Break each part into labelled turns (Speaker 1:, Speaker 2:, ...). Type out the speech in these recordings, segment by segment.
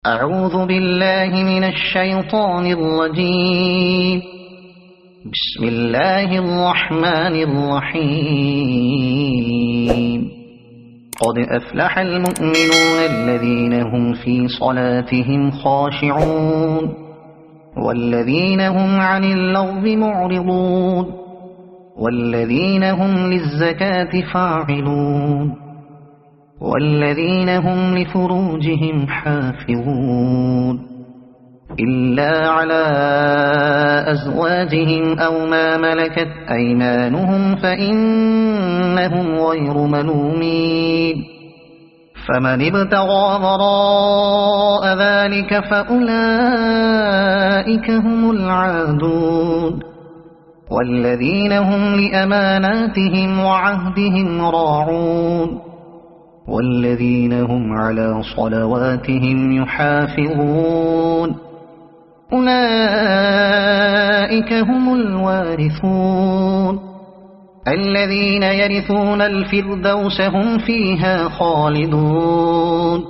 Speaker 1: أعوذ بالله من الشيطان الرجيم. بسم الله الرحمن الرحيم. قد أفلح المؤمنون الذين هم في صلاتهم خاشعون والذين هم عن اللغو معرضون والذين هم للزكاة فاعلون والذين هم لفروجهم حافظون إلا على أزواجهم أو ما ملكت أيمانهم فإنهم غير ملومين. فمن ابتغى وراء ذلك فأولئك هم العادون والذين هم لأماناتهم وعهدهم راعون والذين هم على صلواتهم يحافظون أولئك هم الوارثون الذين يرثون الفردوس هم فيها خالدون.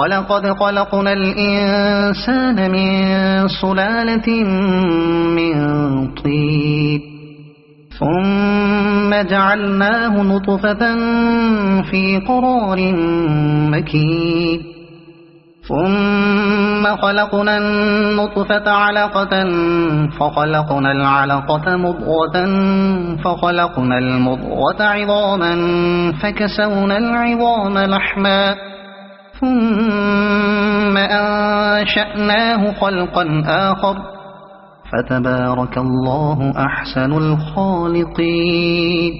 Speaker 1: ولقد خلقنا الإنسان من سلالة من طين ثم جعلناه نطفة في قرار مكين ثم خلقنا النطفة علقة فخلقنا العلقة مضغة فخلقنا المضغة عظاما فكسونا العظام لحما ثم أنشأناه خلقا آخر فتبارك الله أحسن الخالقين.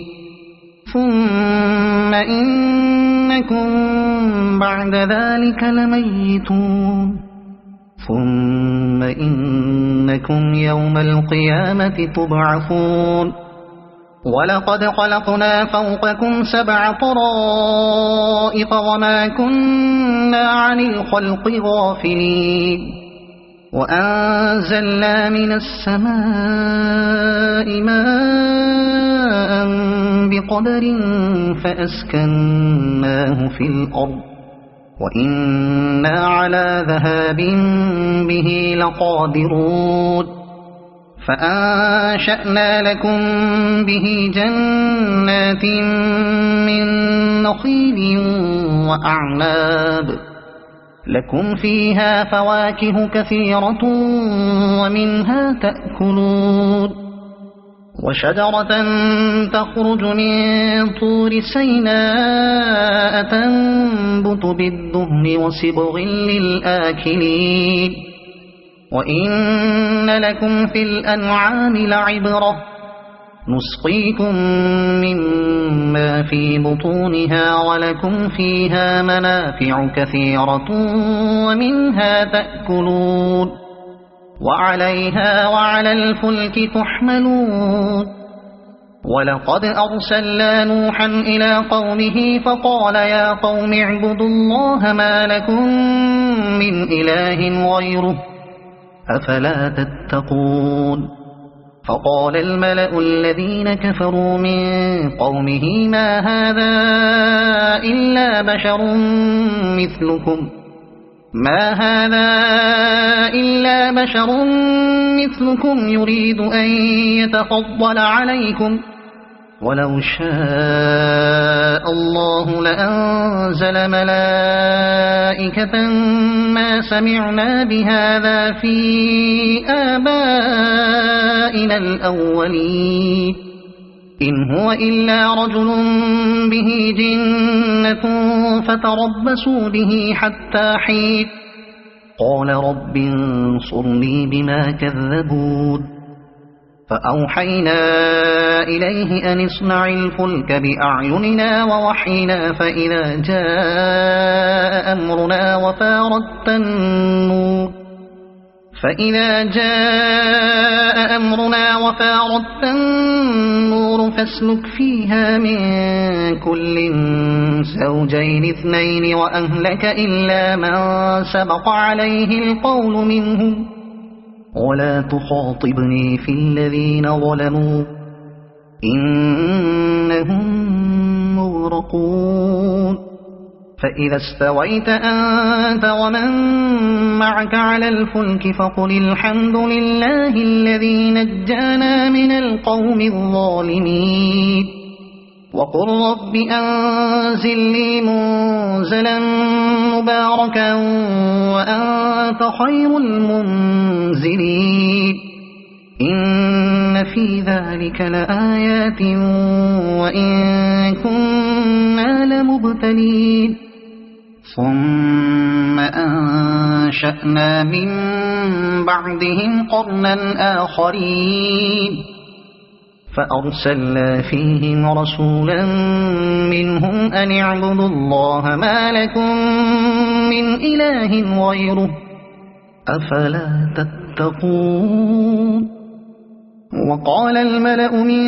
Speaker 1: ثم إنكم بعد ذلك لميتون ثم إنكم يوم القيامة تبعثون. ولقد خلقنا فوقكم 7 طرائق وما كنا عن الخلق غافلين وأنزلنا من السماء ماء بقدر فأسكناه في الأرض وإنا على ذهاب به لقادرون. فأنشأنا لكم به جنات من نخيل وأعناب لكم فيها فواكه كثيرة ومنها تأكلون وشجرة تخرج من طور سيناء تنبت بالدهن وصبغ للآكلين وإن لكم في الأنعام لعبرة نسقيكم مما في بطونها ولكم فيها منافع كثيرة ومنها تأكلون وعليها وعلى الفلك تحملون. ولقد أرسلنا نوحا إلى قومه فقال يا قوم اعبدوا الله ما لكم من إله غيره أفلا تتقون. فقال الملأ الذين كفروا من قومه ما هذا إلا بشر مثلكم يريد أن يتفضل عليكم ولو شاء الله لأنزل ملائكة ما سمعنا بهذا في آبائنا الأولين إن هو إلا رجل به جنة فتربصوا به حتى حين. قال رب انصرني بما كذبون. فأوحينا إليه أن اصنع الفلك بأعيننا ووحينا فإذا جاء أمرنا وفاردت النور فاسلك فيها من كل زوجين 2 وأهلك إلا من سبق عليه القول منهم ولا تخاطبني في الذين ظلموا إنهم مغرقون. فإذا استويت أنت ومن معك على الفلك فقل الحمد لله الذي نجانا من القوم الظالمين وقل رب أنزلني منزلا مباركا وأنت خير المنزلين إن في ذلك لآيات وإن كنا لمبتلين ثم أنشأنا من بعدهم قرنا آخرين فأرسلنا فيهم رسولا منهم أن اعبدوا الله ما لكم من إله غيره أفلا تتقون وقال الملأ من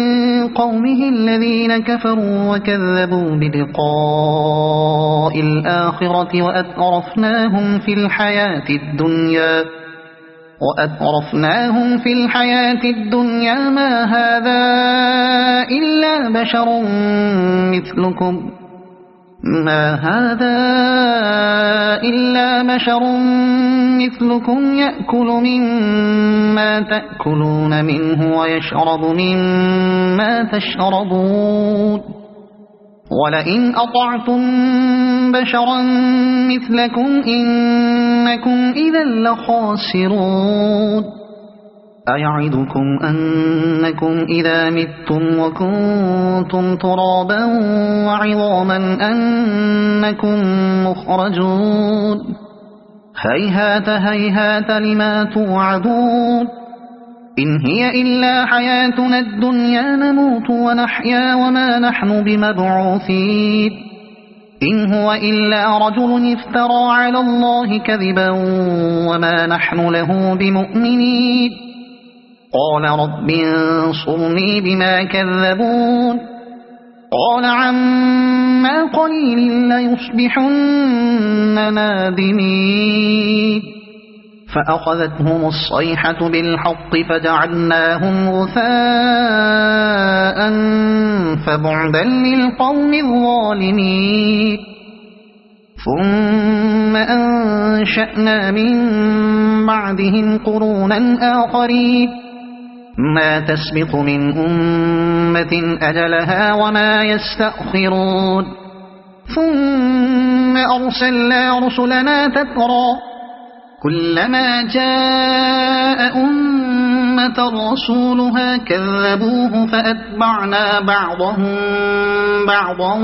Speaker 1: قومه الذين كفروا وكذبوا بلقاء الآخرة وأترفناهم في الحياة الدنيا ما هذا إلا بشر مثلكم يأكل مما تأكلون منه ويشرب مما تشربون ولئن أطعتم بشرا مثلكم إنكم إذا لخاسرون أيعدكم أنكم إذا متم وكنتم ترابا وعظاما أنكم مخرجون هيهات هيهات لما توعدون إن هي إلا حياتنا الدنيا نموت ونحيا وما نحن بمبعوثين إن هو إلا رجل افترى على الله كذبا وما نحن له بمؤمنين قال رب انصرني بما كذبون قال عما قليل ليصبحن نادمين فأخذتهم الصيحة بالحق فجعلناهم غثاء فبعدا للقوم الظالمين ثم أنشأنا من بعدهم قرونا آخرين ما تسبق من أمة أجلها وما يستأخرون ثم أرسلنا رسلنا تترى كلما جاء أمة رسولها كذبوه فأتبعنا بعضهم بعضا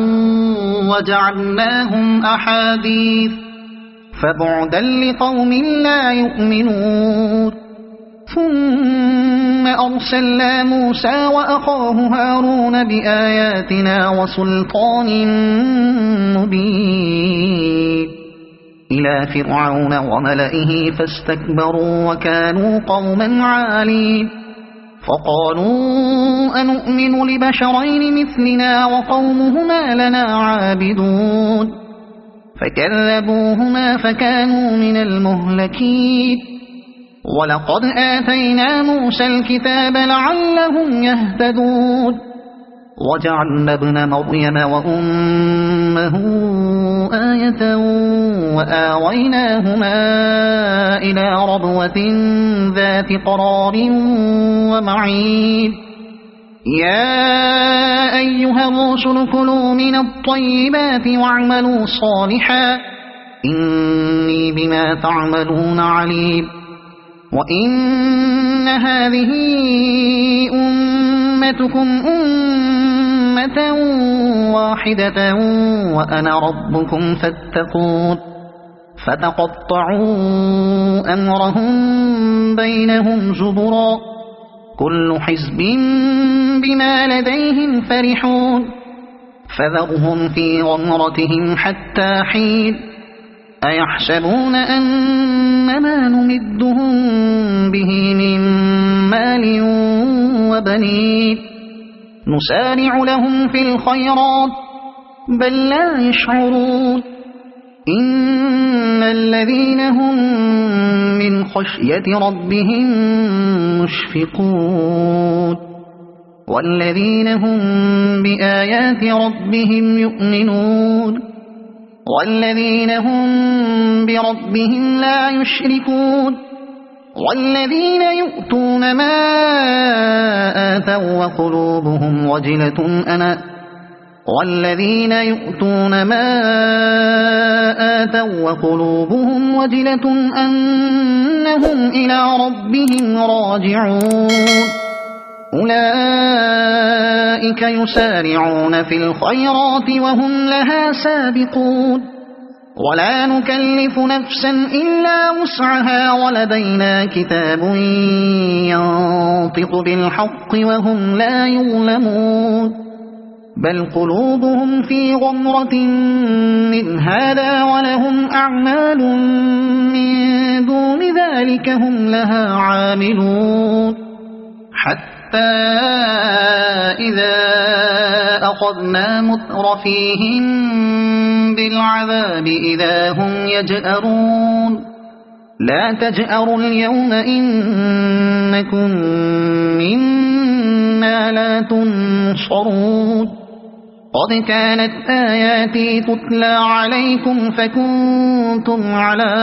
Speaker 1: وجعلناهم أحاديث فبعدا لقوم لا يؤمنون ثم أرسلنا موسى وأخاه هارون بآياتنا وسلطان مبين إلى فرعون وملئه فاستكبروا وكانوا قوما عالين فقالوا أنؤمن لبشرين مثلنا وقومهما لنا عابدون فكذبوهما فكانوا من المهلكين ولقد آتينا موسى الكتاب لعلهم يهتدون وجعلنا ابن مريم وأمه آية وآويناهما إلى ربوة ذات قرار ومعين يا أيها الرسل كلوا من الطيبات واعملوا صالحا إني بما تعملون عليم وإن هذه أمتكم أمة واحدة وأنا ربكم فاتقون فتقطعوا أمرهم بينهم زبرا كل حزب بما لديهم فرحون فذرهم في غمرتهم حتى حين أيحسبون أنما نمدهم به من مال وبنين نسارع لهم في الخيرات بل لا يشعرون إن الذين هم من خشية ربهم مشفقون والذين هم بآيات ربهم يؤمنون والذين هم بربهم لا يشركون والذين يؤتون ما آتوا وقلوبهم وجلة أنهم إلى ربهم راجعون أولئك يسارعون في الخيرات وهم لها سابقون ولا نكلف نفسا إلا وسعها ولدينا كتاب ينطق بالحق وهم لا يظلمون بل قلوبهم في غمرة من هذا ولهم أعمال من دون ذلك هم لها عاملون حتى إذا أخذنا مترفيهم بالعذاب إذا هم يجأرون لا تجأروا اليوم إنكم منا لا تنصرون قد كانت آياتي تتلى عليكم فكنتم على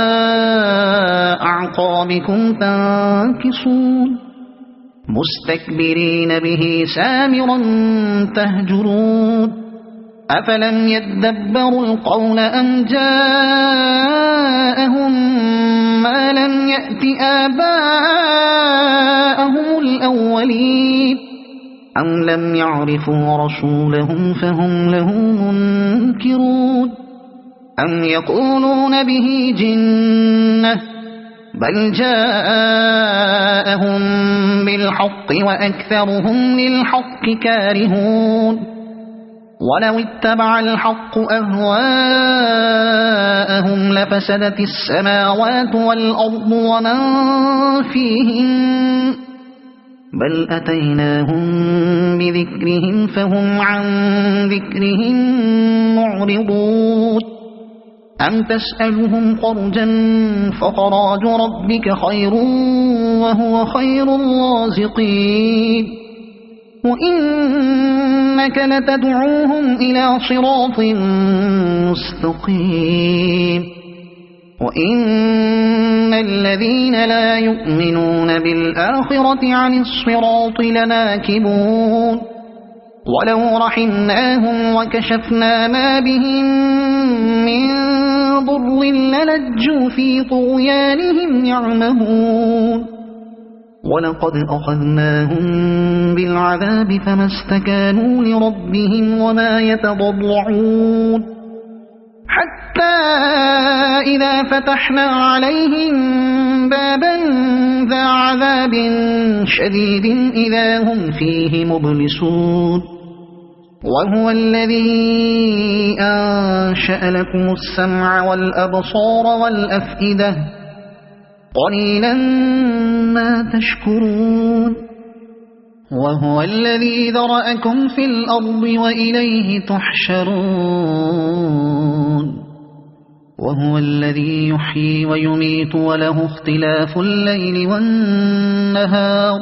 Speaker 1: أعقابكم تنكصون مستكبرين به سامرا تهجرون أفلم يدبروا القول أم جاءهم ما لم يأت آباءهم الأولين أم لم يعرفوا رسولهم فهم له منكرون أم يقولون به جنة بل جاءهم بالحق وأكثرهم للحق كارهون ولو اتبع الحق أهواءهم لفسدت السماوات والأرض ومن فيهن بل أتيناهم بذكرهم فهم عن ذكرهم معرضون أم تسألهم خرجا فخراج ربك خير وهو خير الرازقين وإنك لتدعوهم إلى صراط مستقيم وإن الذين لا يؤمنون بالآخرة عن الصراط لناكبون ولو رحمناهم وكشفنا ما بهم من ضر للجوا في طغيانهم يعمهون ولقد أخذناهم بالعذاب فما استكانوا لربهم وما يتضرعون حتى إذا فتحنا عليهم بابا ذا عذاب شديد إذا هم فيه مبلسون وهو الذي أنشأ لكم السمع والأبصار والأفئدة قليلا ما تشكرون وهو الذي ذرأكم في الأرض وإليه تحشرون وهو الذي يحيي ويميت وله اختلاف الليل والنهار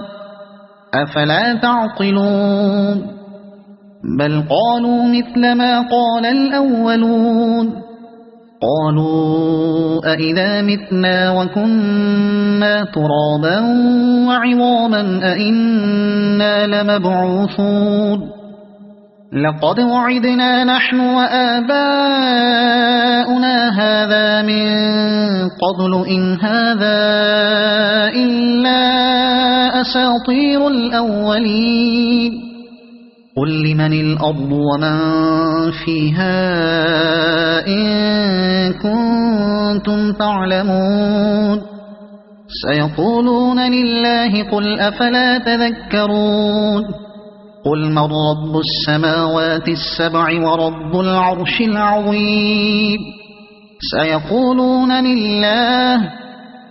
Speaker 1: أفلا تعقلون بل قالوا مثل ما قال الأولون قالوا أئذا متنا وكنا ترابا وعظاما أئنا لمبعوثون لقد وعدنا نحن وآباؤنا هذا من قبل إن هذا إلا أساطير الأولين قل لمن الأرض ومن فيها إن كنتم تعلمون سيقولون لله قل أفلا تذكرون قل من رب السماوات السبع ورب العرش العظيم سيقولون لله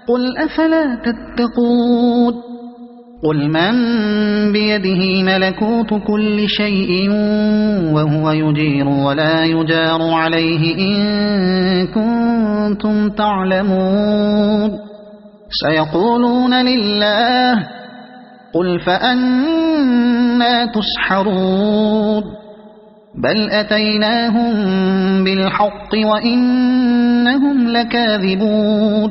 Speaker 1: قل أفلا تتقون قل من بيده ملكوت كل شيء وهو يجير ولا يجار عليه إن كنتم تعلمون سيقولون لله قل فأنا تسحرون بل أتيناهم بالحق وإنهم لكاذبون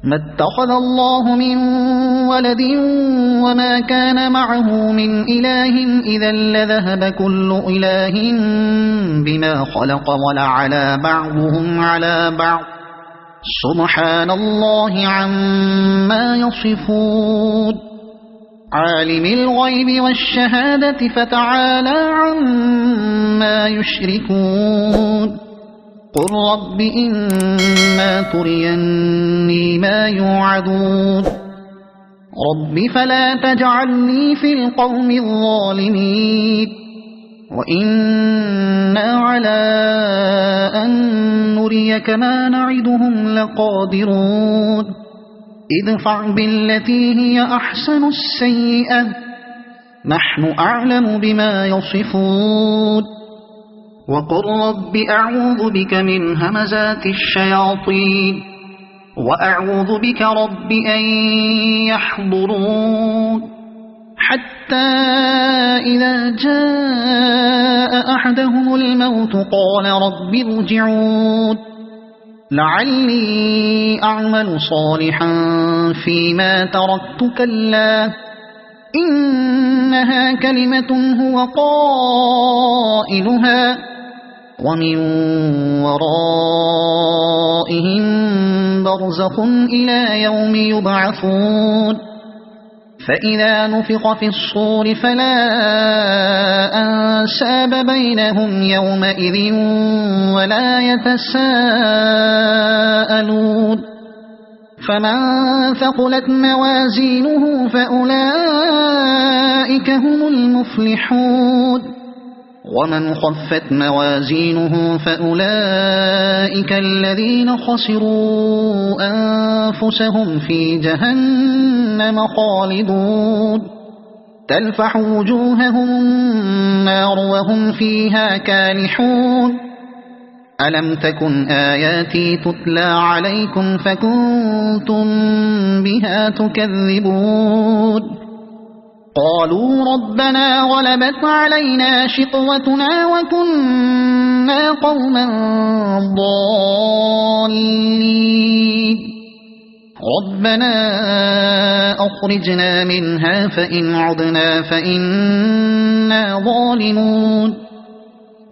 Speaker 1: ما اتخذ الله من ولد وما كان معه من إله إذا لذهب كل إله بما خلق ولعلى بعضهم على بعض سبحان الله عما يصفون عالم الغيب والشهادة فتعالى عما يشركون قل رب إما تريني ما يوعدون رب فلا تجعلني في القوم الظالمين وإنا على أن نريك ما نعدهم لقادرون ادفع بالتي هي أحسن السيئة نحن أعلم بما يصفون وقل رب أعوذ بك من همزات الشياطين وأعوذ بك رب أن يحضرون حتى إذا جاء أحدهم الموت قال رب ارجعون لعلي أعمل صالحا فيما تركت كلا إنها كلمة هو قائلها ومن ورائهم برزخ إلى يوم يبعثون فإذا نفخ في الصور فلا أنساب بينهم يومئذ ولا يتساءلون فمن ثقلت موازينه فأولئك هم المفلحون ومن خفت موازينه فأولئك الذين خسروا أنفسهم في جهنم خالدون تلفح وجوههم النار وهم فيها كالحون ألم تكن آياتي تتلى عليكم فكنتم بها تكذبون قالوا ربنا غلبت علينا شقوتنا وكنا قوما ضالين ربنا أخرجنا منها فإن عدنا فإنا ظالمون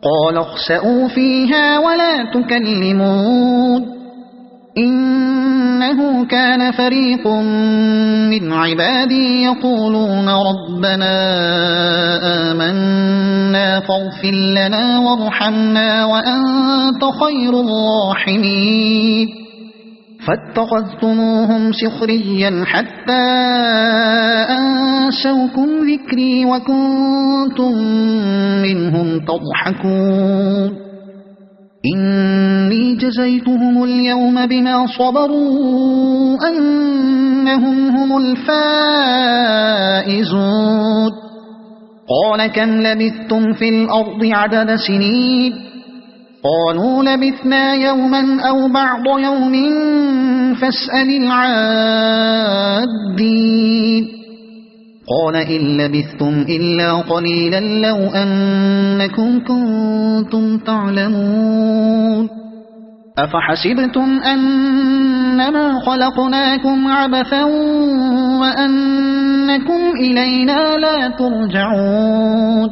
Speaker 1: قال اخسئوا فيها ولا تكلمون إنه كان فريق من عبادي يقولون ربنا آمنا فاغفر لنا وارحمنا وأنت خير الراحمين فاتخذتموهم سخريا حتى أنسوكم ذكري وكنتم منهم تضحكون إني جزيتهم اليوم بما صبروا أنهم هم الفائزون قال كم لبثتم في الأرض عدد سنين قالوا لبثنا يوما أو بعض يوم فاسأل العادين قال إن لبثتم إلا قليلا لو أنكم كنتم تعلمون أفحسبتم أنما خلقناكم عبثا وأنكم إلينا لا ترجعون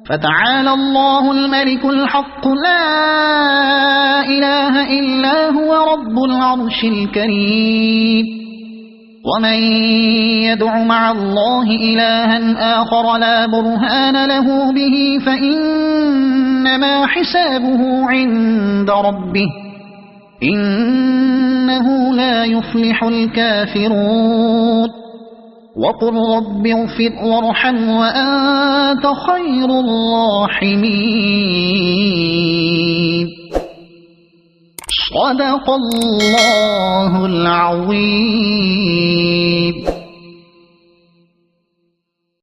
Speaker 1: فتعالى الله الملك الحق لا إله إلا هو رب العرش الكريم ومن يدع مع الله إلها آخر لا برهان له به فإنما حسابه عند ربه إنه لا يفلح الكافرون وقل رب اغفر وارحم وأنت خير الراحمين صدق الله العظيم.